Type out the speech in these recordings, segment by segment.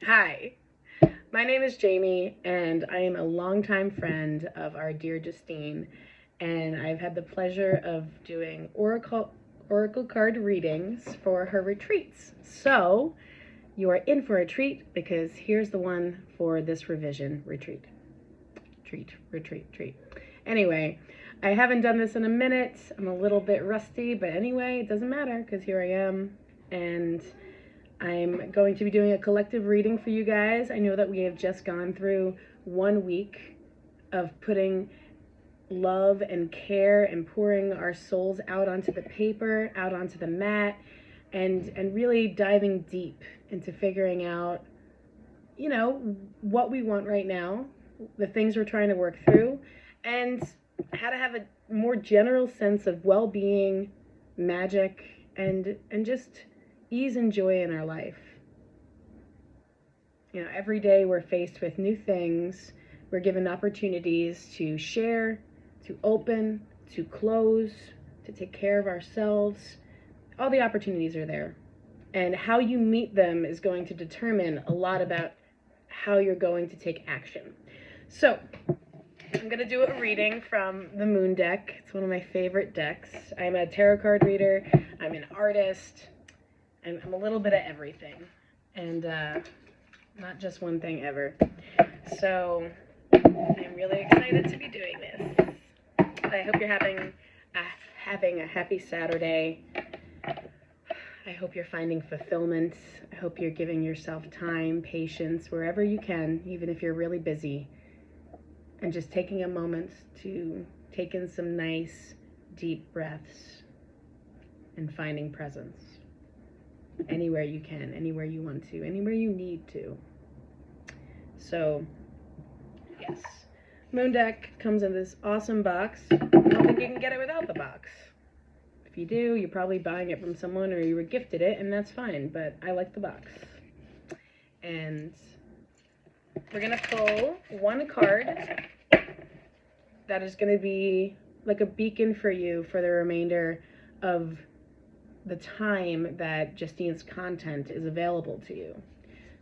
Hi, my name is Jamie, and I am a longtime friend of our dear Justine, and I've had the pleasure of doing oracle card readings for her retreats. So you are in for a treat because here's the one for this revision retreat. Treat. Anyway, I haven't done this in a minute. I'm a little bit rusty, but anyway, it doesn't matter because here I am, and I'm going to be doing a collective reading for you guys. I know that we have just gone through 1 week of putting love and care and pouring our souls out onto the paper, out onto the mat, and really diving deep into figuring out, what we want right now, the things we're trying to work through, and how to have a more general sense of well-being, magic, and just ease and joy in our life. Every day we're faced with new things. We're given opportunities to share, to open, to close, to take care of ourselves. All the opportunities are there. And how you meet them is going to determine a lot about how you're going to take action. So, I'm going to do a reading from the Moon deck. It's one of my favorite decks. I'm a tarot card reader. I'm an artist. I'm a little bit of everything. And not just one thing ever. So, I'm really excited to be doing this. I hope you're having a happy Saturday. I hope you're finding fulfillment. I hope you're giving yourself time, patience, wherever you can, even if you're really busy. And just taking a moment to take in some nice, deep breaths and finding presence. Anywhere you can, anywhere you want to, anywhere you need to. So, yes. Moon deck comes in this awesome box. I don't think you can get it without the box. If you do, you're probably buying it from someone or you were gifted it, and that's fine, but I like the box. And we're going to pull one card that is going to be like a beacon for you for the remainder of the time that Justine's content is available to you.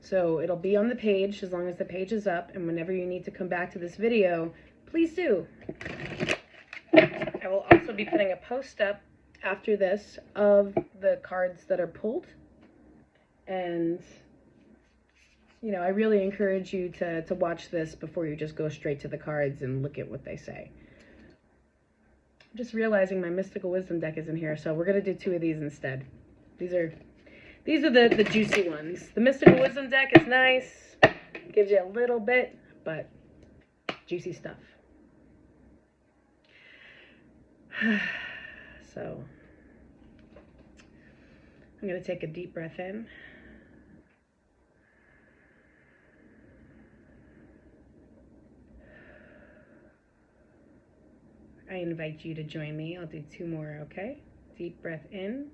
So it'll be on the page as long as the page is up, and whenever you need to come back to this video, please do. I will also be putting a post up after this of the cards that are pulled, and I really encourage you to watch this before you just go straight to the cards and look at what they say. I'm just realizing my Mystical Wisdom deck is in here, so we're going to do 2 of these instead. These are the juicy ones. The Mystical Wisdom deck is nice, gives you a little bit, but juicy stuff. So, I'm going to take a deep breath in. I invite you to join me. I'll do 2 more, okay? Deep breath in.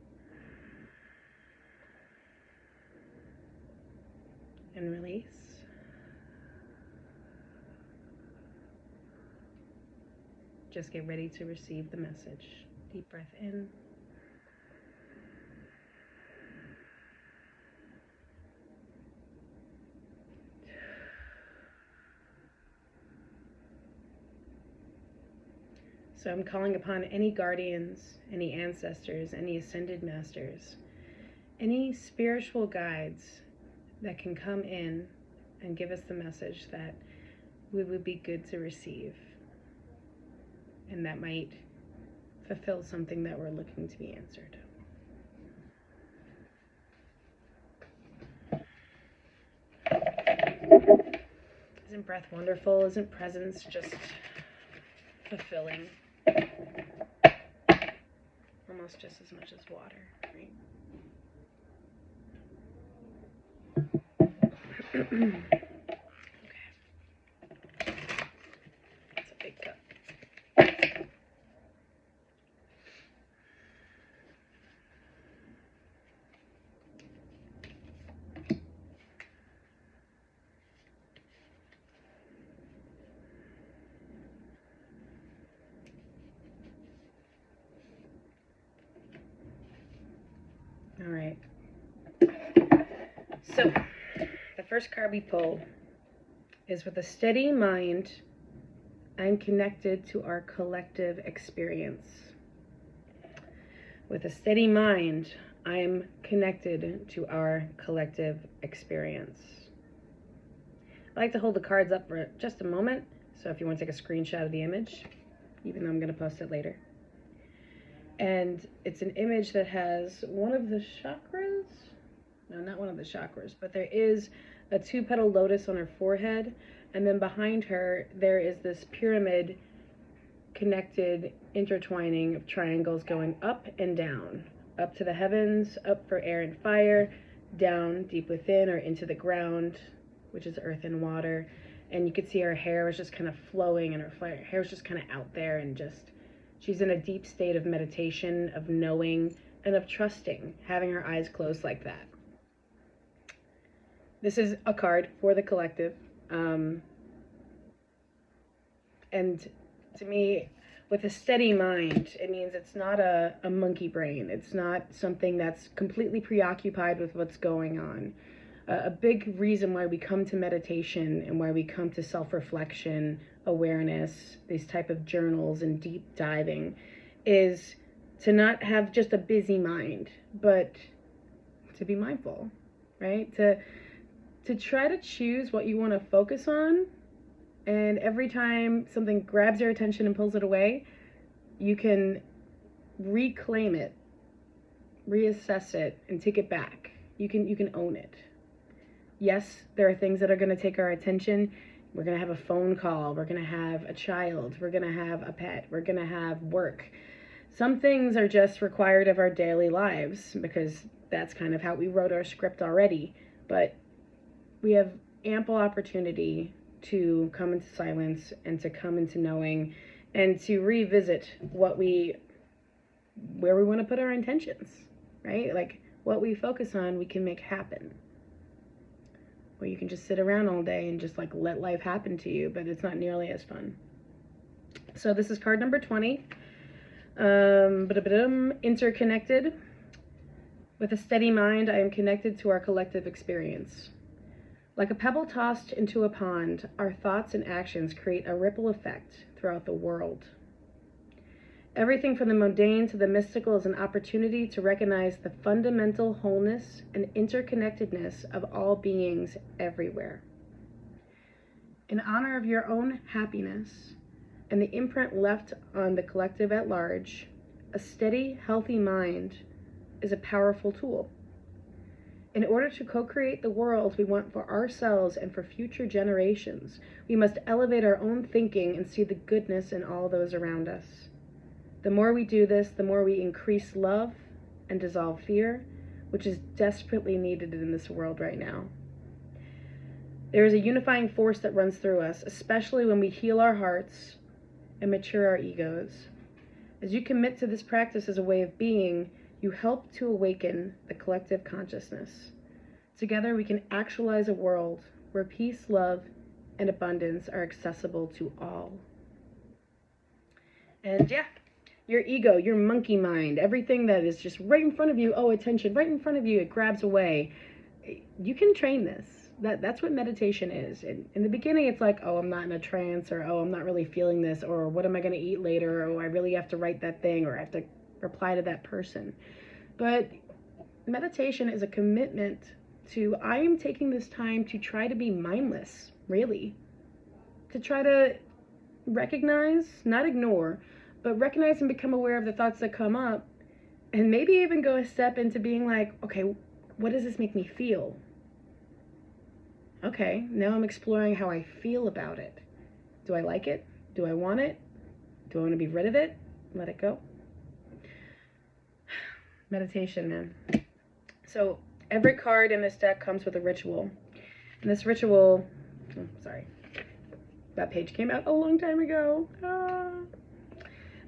And release. Just get ready to receive the message. Deep breath in. So I'm calling upon any guardians, any ancestors, any ascended masters, any spiritual guides that can come in and give us the message that we would be good to receive, and that might fulfill something that we're looking to be answered. Isn't breath wonderful? Isn't presence just fulfilling? Almost just as much as water, right? Okay. That's a big cup. All right. So, the first card we pull is, with a steady mind, I'm connected to our collective experience. With a steady mind, I am connected to our collective experience. I like to hold the cards up for just a moment, so if you want to take a screenshot of the image, even though I'm going to post it later. And it's an image that has one of the chakras. No, not one of the chakras, but there is a 2-petal lotus on her forehead, and then behind her there is this pyramid connected intertwining of triangles going up and down, up to the heavens, up for air and fire, down deep within or into the ground, which is earth and water. And you could see her hair was just kind of flowing, and her hair was just kind of out there, and just, she's in a deep state of meditation, of knowing, and of trusting, having her eyes closed like that. This is a card for the collective. And to me, with a steady mind, it means it's not a monkey brain. It's not something that's completely preoccupied with what's going on. A big reason why we come to meditation and why we come to self-reflection, awareness, these type of journals and deep diving, is to not have just a busy mind, but to be mindful, right? To try to choose what you want to focus on, and every time something grabs your attention and pulls it away, you can reclaim it, reassess it, and take it back. You can own it. Yes, there are things that are going to take our attention. We're going to have a phone call. We're going to have a child. We're going to have a pet. We're going to have work. Some things are just required of our daily lives because that's kind of how we wrote our script already. But we have ample opportunity to come into silence and to come into knowing and to revisit where we want to put our intentions, right? Like, what we focus on, we can make happen. Or you can just sit around all day and just like let life happen to you, but it's not nearly as fun. So this is card number 20. Interconnected. With a steady mind, I am connected to our collective experience. Like a pebble tossed into a pond, our thoughts and actions create a ripple effect throughout the world. Everything from the mundane to the mystical is an opportunity to recognize the fundamental wholeness and interconnectedness of all beings everywhere. In honor of your own happiness and the imprint left on the collective at large, a steady, healthy mind is a powerful tool. In order to co-create the world we want for ourselves and for future generations, we must elevate our own thinking and see the goodness in all those around us. The more we do this, the more we increase love and dissolve fear, which is desperately needed in this world right now. There is a unifying force that runs through us, especially when we heal our hearts and mature our egos. As you commit to this practice as a way of being, you help to awaken the collective consciousness. Together we can actualize a world where peace, love, and abundance are accessible to all. And yeah, your ego, your monkey mind, everything that is just right in front of you, oh, attention, right in front of you, it grabs away. You can train this. That's what meditation is. In the beginning, it's like, oh, I'm not in a trance, or oh, I'm not really feeling this, or what am I going to eat later, or oh, I really have to write that thing, or I have to reply to that person. But meditation is a commitment to, I am taking this time to try to be mindless, really. To try to recognize, not ignore, but recognize and become aware of the thoughts that come up, and maybe even go a step into being like, okay, what does this make me feel? Okay, now I'm exploring how I feel about it. Do I like it? Do I want it? Do I want to be rid of it? Let it go. Meditation, man. So every card in this deck comes with a ritual. And this ritual, that page came out a long time ago.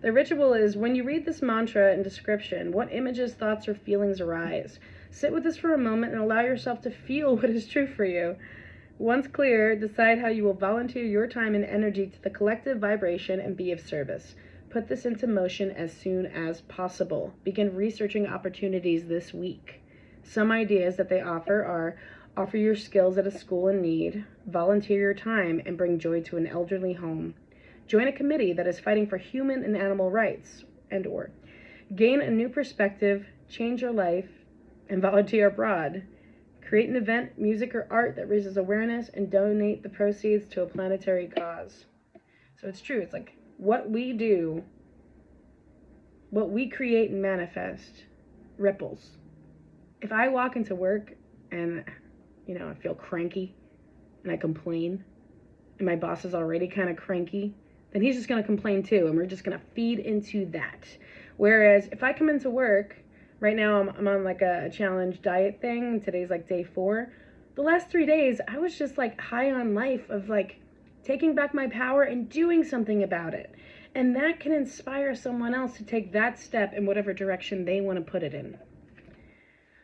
The ritual is, when you read this mantra and description, what images, thoughts, or feelings arise? Sit with this for a moment and allow yourself to feel what is true for you. Once clear, decide how you will volunteer your time and energy to the collective vibration and be of service. Put this into motion as soon as possible. Begin researching opportunities this week. Some ideas that they offer are Offer your skills at a school in need. Volunteer your time and bring joy to an elderly home. Join a committee that is fighting for human and animal rights, and or gain a new perspective, change your life, and volunteer abroad. Create an event, music, or art that raises awareness and donate the proceeds to a planetary cause. So it's true. It's like what we do, what we create and manifest ripples. If I walk into work and, I feel cranky and I complain and my boss is already kind of cranky, then he's just going to complain too, and we're just going to feed into that. Whereas if I come into work, right now I'm on like a challenge diet thing, today's like day 4. The last 3 days, I was just like high on life of like taking back my power and doing something about it. And that can inspire someone else to take that step in whatever direction they want to put it in.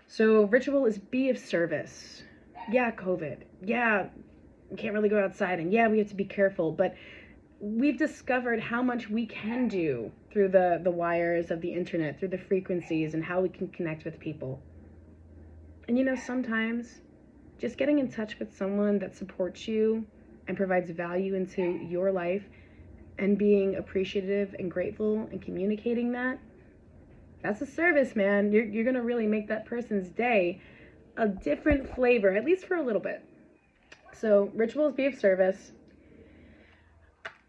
So ritual is be of service. Yeah, COVID. Yeah, we can't really go outside, and yeah, we have to be careful, but we've discovered how much we can do through the wires of the internet, through the frequencies, and how we can connect with people. And sometimes just getting in touch with someone that supports you and provides value into your life and being appreciative and grateful and communicating that's a service, man. You're going to really make that person's day a different flavor, at least for a little bit. So rituals be of service.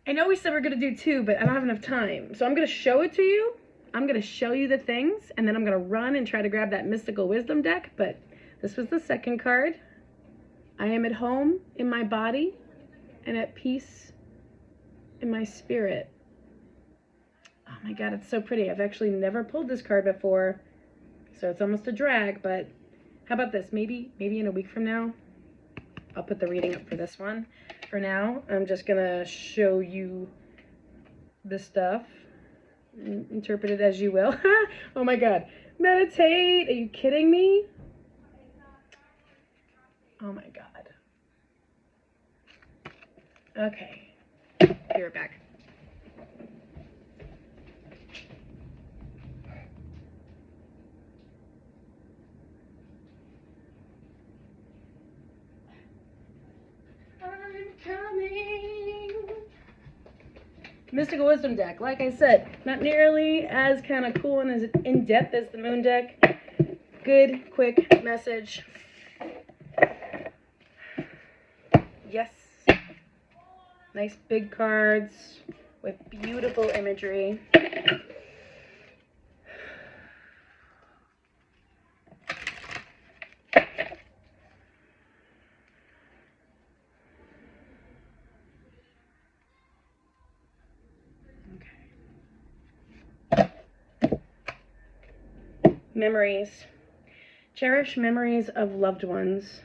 I know we said we're going to do 2, but I don't have enough time. So I'm going to show it to you. I'm going to show you the things, and then I'm going to run and try to grab that mystical wisdom deck. But this was the second card. I am at home in my body and at peace in my spirit. Oh my God, it's so pretty. I've actually never pulled this card before, so it's almost a drag, but how about this? Maybe in a week from now, I'll put the reading up for this one. For now, I'm just gonna show you the stuff. Interpret it as you will. Oh my God. Meditate. Are you kidding me? Oh my God. Okay. Be right back. Mystical Wisdom deck, like I said, not nearly as kind of cool and as in-depth as the Moon deck. Good, quick message. Yes. Nice big cards with beautiful imagery. Memories. Cherish memories of loved ones.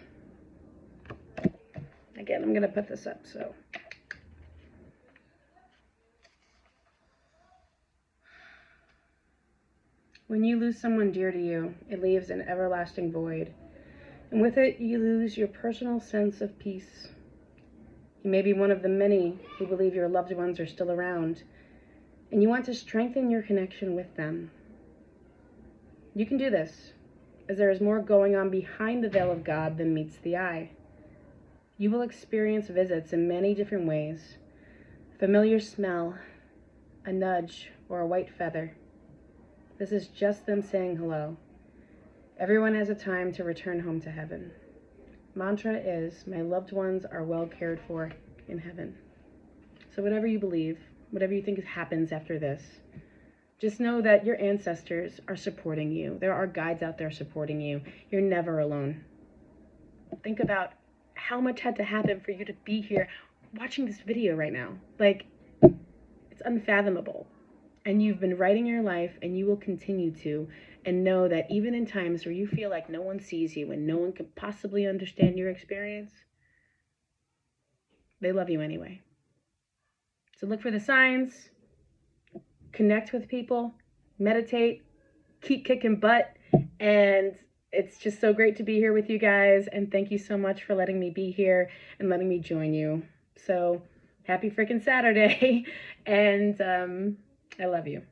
Again, I'm going to put this up, so. When you lose someone dear to you, it leaves an everlasting void. And with it, you lose your personal sense of peace. You may be one of the many who believe your loved ones are still around, and you want to strengthen your connection with them. You can do this, as there is more going on behind the veil of God than meets the eye. You will experience visits in many different ways. A familiar smell, a nudge, or a white feather. This is just them saying hello. Everyone has a time to return home to heaven. Mantra is, my loved ones are well cared for in heaven. So whatever you believe, whatever you think happens after this, just know that your ancestors are supporting you. There are guides out there supporting you. You're never alone. Think about how much had to happen for you to be here watching this video right now. Like, it's unfathomable. And you've been writing your life, and you will continue to. And know that even in times where you feel like no one sees you and no one can possibly understand your experience, they love you anyway. So look for the signs. Connect with people, meditate, keep kicking butt, and it's just so great to be here with you guys, and thank you so much for letting me be here and letting me join you. So happy freaking Saturday, and I love you.